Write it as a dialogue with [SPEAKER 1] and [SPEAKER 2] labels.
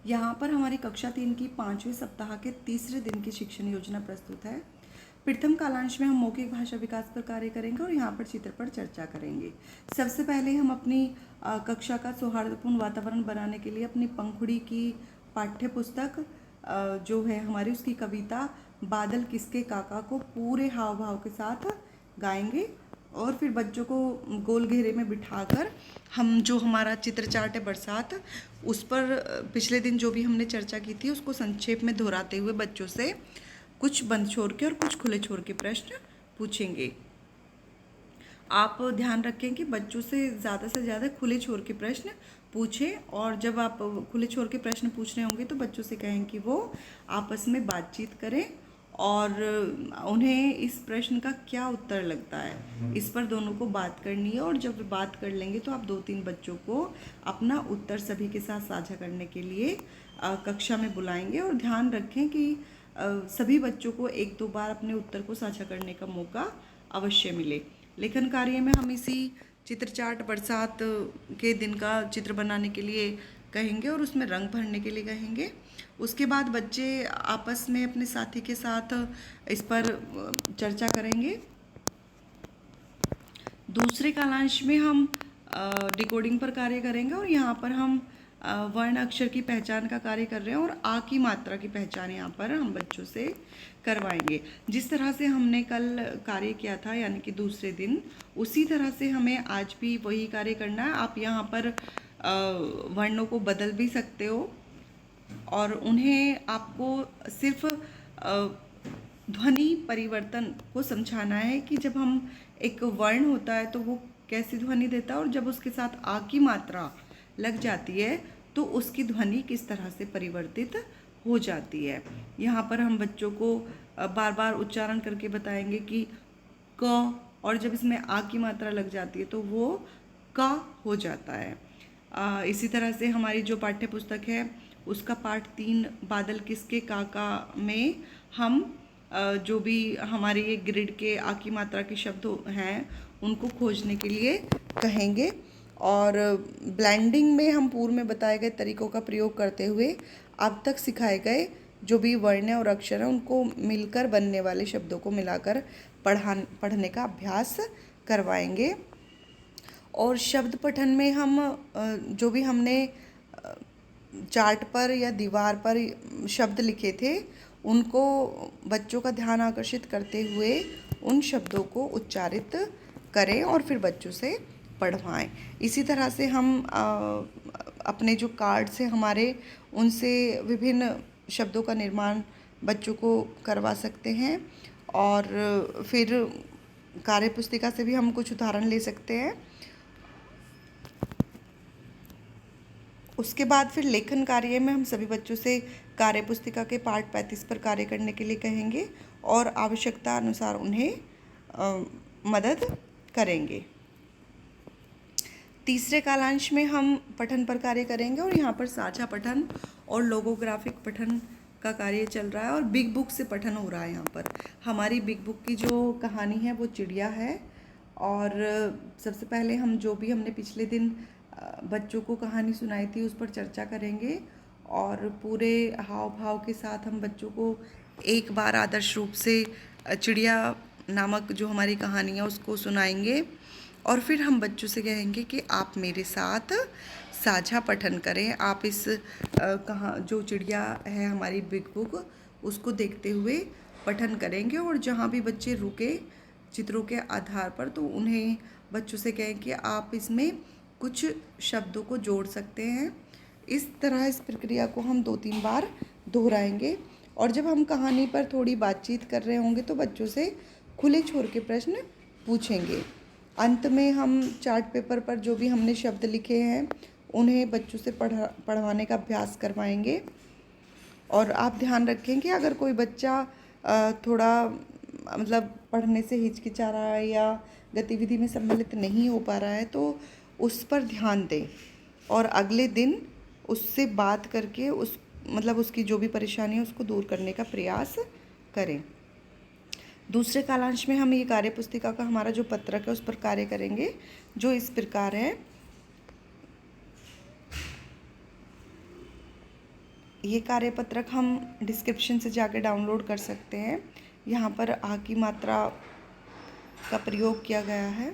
[SPEAKER 1] यहाँ पर हमारी कक्षा 3 की 5वें सप्ताह के तीसरे दिन की शिक्षण योजना प्रस्तुत है। प्रथम कालांश में हम मौखिक भाषा विकास पर कार्य करेंगे और यहाँ पर चित्र पर चर्चा करेंगे। सबसे पहले हम अपनी कक्षा का सौहार्दपूर्ण वातावरण बनाने के लिए अपनी पंखुड़ी की पाठ्य पुस्तक जो है हमारी, उसकी कविता बादल किसके काका को पूरे हाव भाव के साथ गाएंगे और फिर बच्चों को गोल घेरे में बिठाकर हम जो हमारा चित्र चार्ट है बरसात, उस पर पिछले दिन जो भी हमने चर्चा की थी उसको संक्षेप में दोहराते हुए बच्चों से कुछ बंद छोर के और कुछ खुले छोर के प्रश्न पूछेंगे। आप ध्यान रखें कि बच्चों से ज़्यादा खुले छोर के प्रश्न पूछें, और जब आप खुले छोर के प्रश्न पूछ रहे होंगे तो बच्चों से कहें कि वो आपस में बातचीत करें और उन्हें इस प्रश्न का क्या उत्तर लगता है, इस पर दोनों को बात करनी है। और जब बात कर लेंगे तो आप 2-3 बच्चों को अपना उत्तर सभी के साथ साझा करने के लिए कक्षा में बुलाएंगे। और ध्यान रखें कि सभी बच्चों को 1-2 बार अपने उत्तर को साझा करने का मौका अवश्य मिले। लेखन कार्य में हम इसी चित्र चार्ट बरसात के दिन का चित्र बनाने के लिए कहेंगे और उसमें रंग भरने के लिए कहेंगे। उसके बाद बच्चे आपस में अपने साथी के साथ इस पर चर्चा करेंगे। दूसरे कालांश में हम डिकोडिंग पर कार्य करेंगे और यहाँ पर हम वर्ण अक्षर की पहचान का कार्य कर रहे हैं और आ की मात्रा की पहचान यहाँ पर हम बच्चों से करवाएंगे। जिस तरह से हमने कल कार्य किया था यानी कि दूसरे दिन, उसी तरह से हमें आज भी वही कार्य करना है। आप यहाँ पर वर्णों को बदल भी सकते हो और उन्हें आपको सिर्फ ध्वनि परिवर्तन को समझाना है कि जब हम एक वर्ण होता है तो वो कैसी ध्वनि देता है और जब उसके साथ आ की मात्रा लग जाती है तो उसकी ध्वनि किस तरह से परिवर्तित हो जाती है। यहाँ पर हम बच्चों को बार बार उच्चारण करके बताएंगे कि क, और जब इसमें आ की मात्रा लग जाती है तो वो का हो जाता है। इसी तरह से हमारी जो पाठ्य पुस्तक है उसका पाठ 3 बादल किसके काका में हम जो भी हमारे ये ग्रिड के आ की मात्रा के शब्द हैं उनको खोजने के लिए कहेंगे। और ब्लेंडिंग में हम पूर्व में बताए गए तरीकों का प्रयोग करते हुए अब तक सिखाए गए जो भी वर्ण और अक्षर हैं उनको मिलकर बनने वाले शब्दों को मिलाकर पढ़ने का अभ्यास करवाएंगे। और शब्द पठन में हम जो भी हमने चार्ट पर या दीवार पर शब्द लिखे थे उनको बच्चों का ध्यान आकर्षित करते हुए उन शब्दों को उच्चारित करें और फिर बच्चों से पढ़वाएं। इसी तरह से हम अपने जो कार्ड्स हैं हमारे, उनसे विभिन्न शब्दों का निर्माण बच्चों को करवा सकते हैं और फिर कार्यपुस्तिका से भी हम कुछ उदाहरण ले सकते हैं। उसके बाद फिर लेखन कार्य में हम सभी बच्चों से कार्यपुस्तिका के पाठ 35 पर कार्य करने के लिए कहेंगे और आवश्यकता अनुसार उन्हें मदद करेंगे। तीसरे कालांश में हम पठन पर कार्य करेंगे और यहाँ पर साझा पठन और लोगोग्राफिक पठन का कार्य चल रहा है और बिग बुक से पठन हो रहा है। यहाँ पर हमारी बिग बुक की जो कहानी है वो चिड़िया है। और सबसे पहले हम जो भी हमने पिछले दिन बच्चों को कहानी सुनाई थी उस पर चर्चा करेंगे और पूरे हाव भाव के साथ हम बच्चों को एक बार आदर्श रूप से चिड़िया नामक जो हमारी कहानी है उसको सुनाएंगे और फिर हम बच्चों से कहेंगे कि आप मेरे साथ साझा पठन करें। आप इस जो चिड़िया है हमारी बिग बुक उसको देखते हुए पठन करेंगे और जहाँ भी बच्चे रुके चित्रों के आधार पर तो उन्हें बच्चों से कहें कि आप इसमें कुछ शब्दों को जोड़ सकते हैं। इस तरह इस प्रक्रिया को हम 2-3 बार दोहराएंगे और जब हम कहानी पर थोड़ी बातचीत कर रहे होंगे तो बच्चों से खुले छोर के प्रश्न पूछेंगे। अंत में हम चार्ट पेपर पर जो भी हमने शब्द लिखे हैं उन्हें बच्चों से पढ़वाने का अभ्यास करवाएंगे। और आप ध्यान रखें कि अगर कोई बच्चा थोड़ा मतलब पढ़ने से हिचकिचा रहा है या गतिविधि में सम्मिलित नहीं हो पा रहा है तो उस पर ध्यान दें और अगले दिन उससे बात करके उसकी जो भी परेशानी है उसको दूर करने का प्रयास करें। दूसरे कालांश में हम ये कार्यपुस्तिका का हमारा जो पत्रक है उस पर कार्य करेंगे जो इस प्रकार है। ये कार्यपत्रक हम डिस्क्रिप्शन से जाके डाउनलोड कर सकते हैं। यहाँ पर आ की मात्रा का प्रयोग किया गया है।